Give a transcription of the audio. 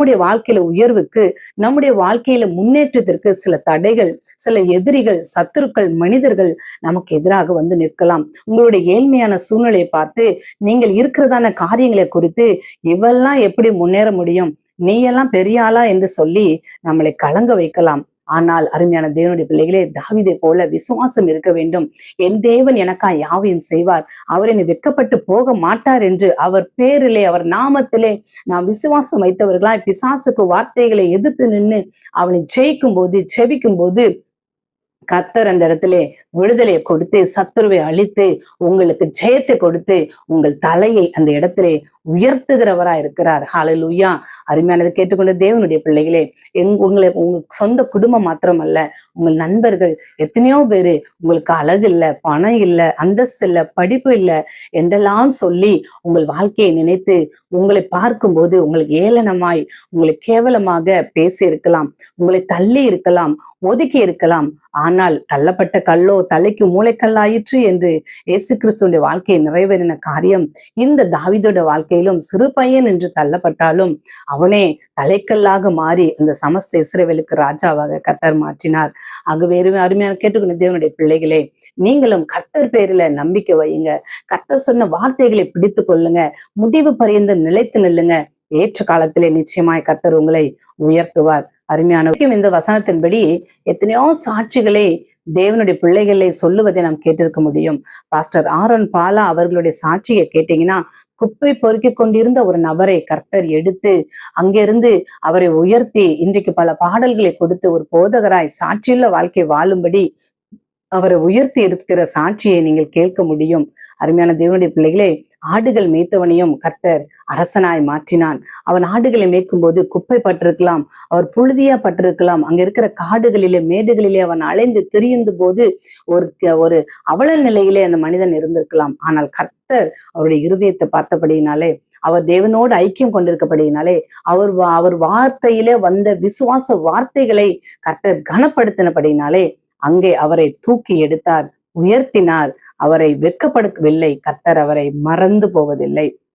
நம்முடைய வாழ்க்கையில உயர்வுக்கு, நம்முடைய வாழ்க்கையில முன்னேற்றத்திற்கு சில தடைகள், சில எதிரிகள், சத்துருக்கள், மனிதர்கள் நமக்கு எதிராக வந்து நிற்கலாம். உங்களுடைய ஏழ்மையான சூழ்நிலையை பார்த்து நீங்கள் இருக்கிறதான காரியங்களை குறித்து இவெல்லாம் எப்படி முன்னேற முடியும், நீ எல்லாம் பெரிய ஆளா என்று சொல்லி நம்மளை கலங்க வைக்கலாம். ஆனால் அருமையான தேவனுடைய பிள்ளைகளே, தாவீதை போல விசுவாசம் இருக்க வேண்டும். என் தேவன் எனக்காய் யாவையும் செய்வார், அவர் என்னை வெட்கப்பட்டு போக மாட்டார் என்று அவர் பேரிலே, அவர் நாமத்திலே நாம் விசுவாசம் வைத்தவர்களாய் பிசாசுக்கு வார்த்தைகளை எதிர்த்து நின்று அவனை ஜெயிக்கும் போது, செபிக்கும் போது கர்த்தர் அந்த இடத்துல விடுதலையை கொடுத்து, சத்துருவை அழித்து, உங்களுக்கு ஜெயத்தை கொடுத்து, உங்கள் தலையை அந்த இடத்திலே உயர்த்துகிறவரா இருக்கிறார். ஹல்லேலூயா. அருமையானது கேட்டுக்கொண்ட தேவனுடைய பிள்ளைகளே, உங்களை உங்க சொந்த குடும்பம் மாத்திரமல்ல, உங்கள் நண்பர்கள் எத்தனையோ பேரு உங்களுக்கு அழகு இல்லை, பணம் இல்லை, அந்தஸ்து இல்லை, படிப்பு இல்லை என்றெல்லாம் சொல்லி உங்கள் வாழ்க்கையை நினைத்து உங்களை பார்க்கும்போது உங்களுக்கு ஏளனமாய், உங்களை கேவலமாக பேசி இருக்கலாம், உங்களை தள்ளி இருக்கலாம், ஒதுக்கி இருக்கலாம். ஆனால் தள்ளப்பட்ட கல்லோ தலைக்கு மூளைக்கல்லாயிற்று என்று இயேசு கிறிஸ்துடைய வாழ்க்கையை நிறைவேறின காரியம் இந்த தாவீதோட வாழ்க்கையிலும் சிறு பையன் என்று தள்ளப்பட்டாலும் அவனே தலைக்கல்லாக மாறி அந்த சமஸ்த இஸ்ரவேலுக்கு ராஜாவாக கர்த்தர் மாற்றினார். ஆகவே அருமையான கேட்டுக்கொண்ட தேவனுடைய பிள்ளைகளே, நீங்களும் கர்த்தர் பேரில நம்பிக்கை வையுங்க. கர்த்தர் சொன்ன வார்த்தைகளை பிடித்து கொள்ளுங்க. முடிவு பரியந்த நிலைத்து நில்லுங்க. ஏற்ற காலத்திலே நிச்சயமாய் கர்த்தர் உங்களை உயர்த்துவார். அருமையான இந்த வசனத்தின்படி எத்தனையோ சாட்சிகளை தேவனுடைய பிள்ளைகளை சொல்லுவதை நாம் கேட்டிருக்க முடியும். பாஸ்டர் ஆரோன் பாலா அவர்களுடைய சாட்சியை கேட்டீங்கன்னா, குப்பை பொறுக்கி கொண்டிருந்த ஒரு நபரை கர்த்தர் எடுத்து அங்கிருந்து அவரை உயர்த்தி இன்றைக்கு பல பாடல்களை கொடுத்து ஒரு போதகராய் சாட்சியுள்ள வாழ்க்கை வாழும்படி அவரை உயர்த்தி இருக்கிற சாட்சியை நீங்கள் கேட்க முடியும். அருமையான தேவனுடைய பிள்ளைகளே, ஆடுகள் மேய்த்தவனையும் கர்த்தர் அரசனாய் மாற்றினான். அவன் ஆடுகளை மேய்க்கும் போது குப்பை பட்டிருக்கலாம், அவர் புழுதியா பட்டிருக்கலாம், அங்க இருக்கிற காடுகளிலே மேடுகளிலே அவன் அலைந்து திரியுந்த போது ஒரு அவல நிலையிலே அந்த மனிதன் இருந்திருக்கலாம். ஆனால் கர்த்தர் அவருடைய இருதயத்தை பார்த்தபடியினாலே, அவர் தேவனோடு ஐக்கியம் கொண்டிருக்கபடியினாலே, அவர் வார்த்தையிலே வந்த விசுவாச வார்த்தைகளை கர்த்தர் கனப்படுத்தினபடியினாலே அங்கே அவரை தூக்கி எடுத்தார், உயர்த்தினார். அவரை வெட்கப்படுத்தவில்லை. கர்த்தர் அவரை மறந்து போவதில்லை.